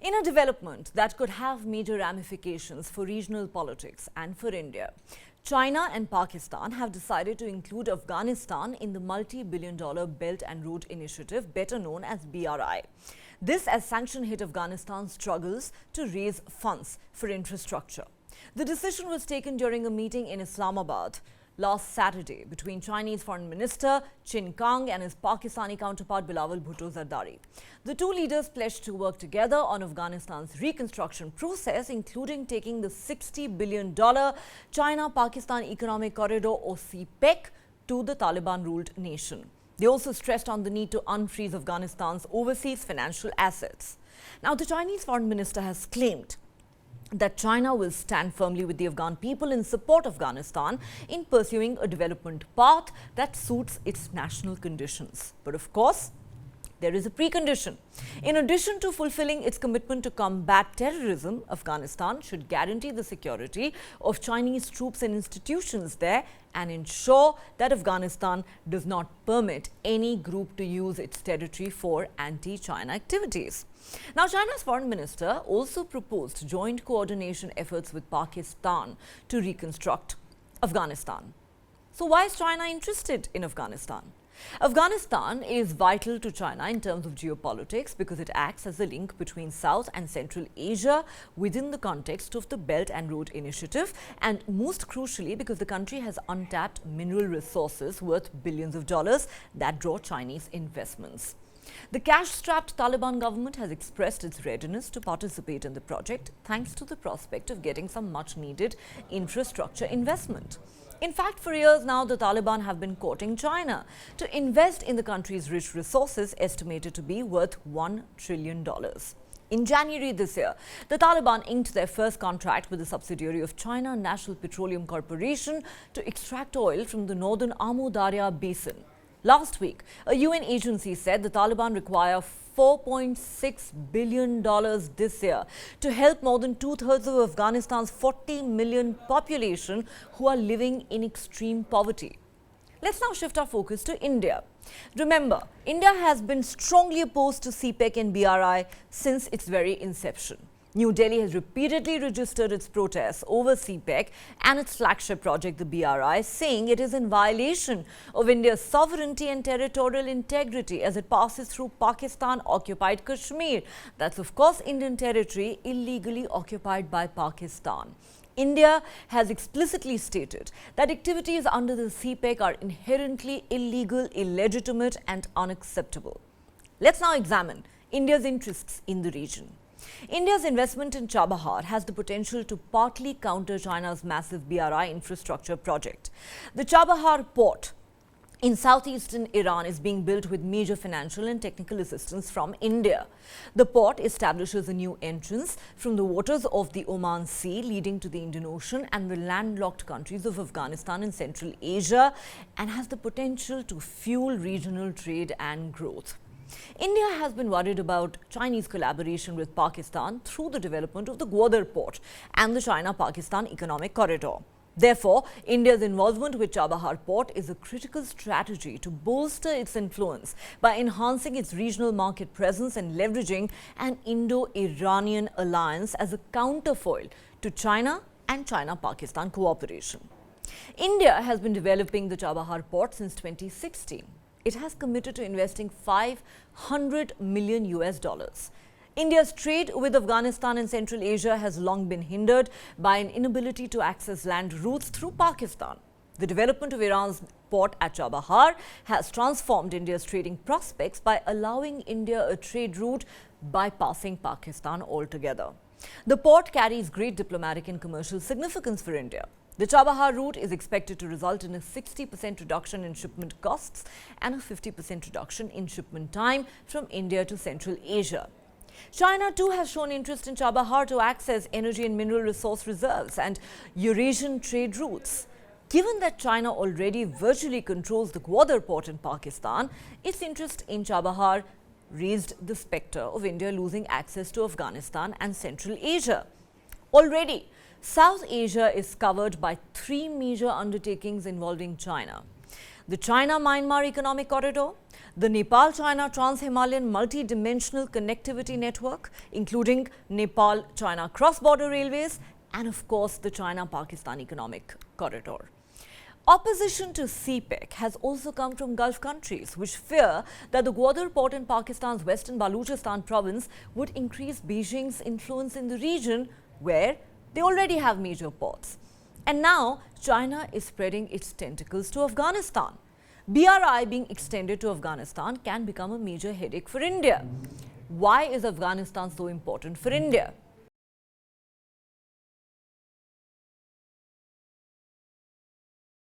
In a development that could have major ramifications for regional politics and for India, China and Pakistan have decided to include Afghanistan in the multi-billion-dollar Belt and Road Initiative, better known as BRI. This as sanction hit Afghanistan struggles to raise funds for infrastructure. The decision was taken during a meeting in Islamabad last Saturday between Chinese Foreign Minister Qin Gang and his Pakistani counterpart Bilawal Bhutto Zardari. The two leaders pledged to work together on Afghanistan's reconstruction process, including taking the $60 billion China-Pakistan Economic Corridor or CPEC to the Taliban-ruled nation. They also stressed on the need to unfreeze Afghanistan's overseas financial assets. Now, the Chinese Foreign Minister has claimed that China will stand firmly with the Afghan people in support of Afghanistan in pursuing a development path that suits its national conditions. But of course, there is a precondition. In addition to fulfilling its commitment to combat terrorism, Afghanistan should guarantee the security of Chinese troops and institutions there and ensure that Afghanistan does not permit any group to use its territory for anti-China activities. Now, China's foreign minister also proposed joint coordination efforts with Pakistan to reconstruct Afghanistan. So why is China interested in Afghanistan? Afghanistan is vital to China in terms of geopolitics because it acts as a link between South and Central Asia within the context of the Belt and Road Initiative, and most crucially because the country has untapped mineral resources worth billions of dollars that draw Chinese investments. The cash-strapped Taliban government has expressed its readiness to participate in the project thanks to the prospect of getting some much-needed infrastructure investment. In fact, for years now, the Taliban have been courting China to invest in the country's rich resources, estimated to be worth $1 trillion. In January this year, the Taliban inked their first contract with a subsidiary of China National Petroleum Corporation to extract oil from the northern Amu Darya basin. Last week, a UN agency said the Taliban require $4.6 billion this year to help more than two-thirds of Afghanistan's 40 million population who are living in extreme poverty. Let's now shift our focus to India. Remember, India has been strongly opposed to CPEC and BRI since its very inception. New Delhi has repeatedly registered its protests over CPEC and its flagship project, the BRI, saying it is in violation of India's sovereignty and territorial integrity as it passes through Pakistan-occupied Kashmir. That's, of course, Indian territory illegally occupied by Pakistan. India has explicitly stated that activities under the CPEC are inherently illegal, illegitimate and unacceptable. Let's now examine India's interests in the region. India's investment in Chabahar has the potential to partly counter China's massive BRI infrastructure project. The Chabahar port in southeastern Iran is being built with major financial and technical assistance from India. The port establishes a new entrance from the waters of the Oman Sea leading to the Indian Ocean and the landlocked countries of Afghanistan and Central Asia, and has the potential to fuel regional trade and growth. India has been worried about Chinese collaboration with Pakistan through the development of the Gwadar port and the China-Pakistan Economic Corridor. Therefore, India's involvement with Chabahar port is a critical strategy to bolster its influence by enhancing its regional market presence and leveraging an Indo-Iranian alliance as a counterfoil to China and China-Pakistan cooperation. India has been developing the Chabahar port since 2016. It has committed to investing $500 million US. India's trade with Afghanistan and Central Asia has long been hindered by an inability to access land routes through Pakistan. The development of Iran's port at Chabahar has transformed India's trading prospects by allowing India a trade route bypassing Pakistan altogether. The port carries great diplomatic and commercial significance for India. The Chabahar route is expected to result in a 60% reduction in shipment costs and a 50% reduction in shipment time from India to Central Asia. China too has shown interest in Chabahar to access energy and mineral resource reserves and Eurasian trade routes. Given that China already virtually controls the Gwadar port in Pakistan, its interest in Chabahar raised the spectre of India losing access to Afghanistan and Central Asia. Already, South Asia is covered by three major undertakings involving China: the China-Myanmar Economic Corridor, the Nepal-China Trans-Himalayan multi-dimensional connectivity network, including Nepal-China cross-border railways and, of course, the China-Pakistan economic corridor. Opposition to CPEC has also come from Gulf countries, which fear that the Gwadar port in Pakistan's western Balochistan province would increase Beijing's influence in the region, where they already have major ports. And now, China is spreading its tentacles to Afghanistan. BRI being extended to Afghanistan can become a major headache for India. Why is Afghanistan so important for India?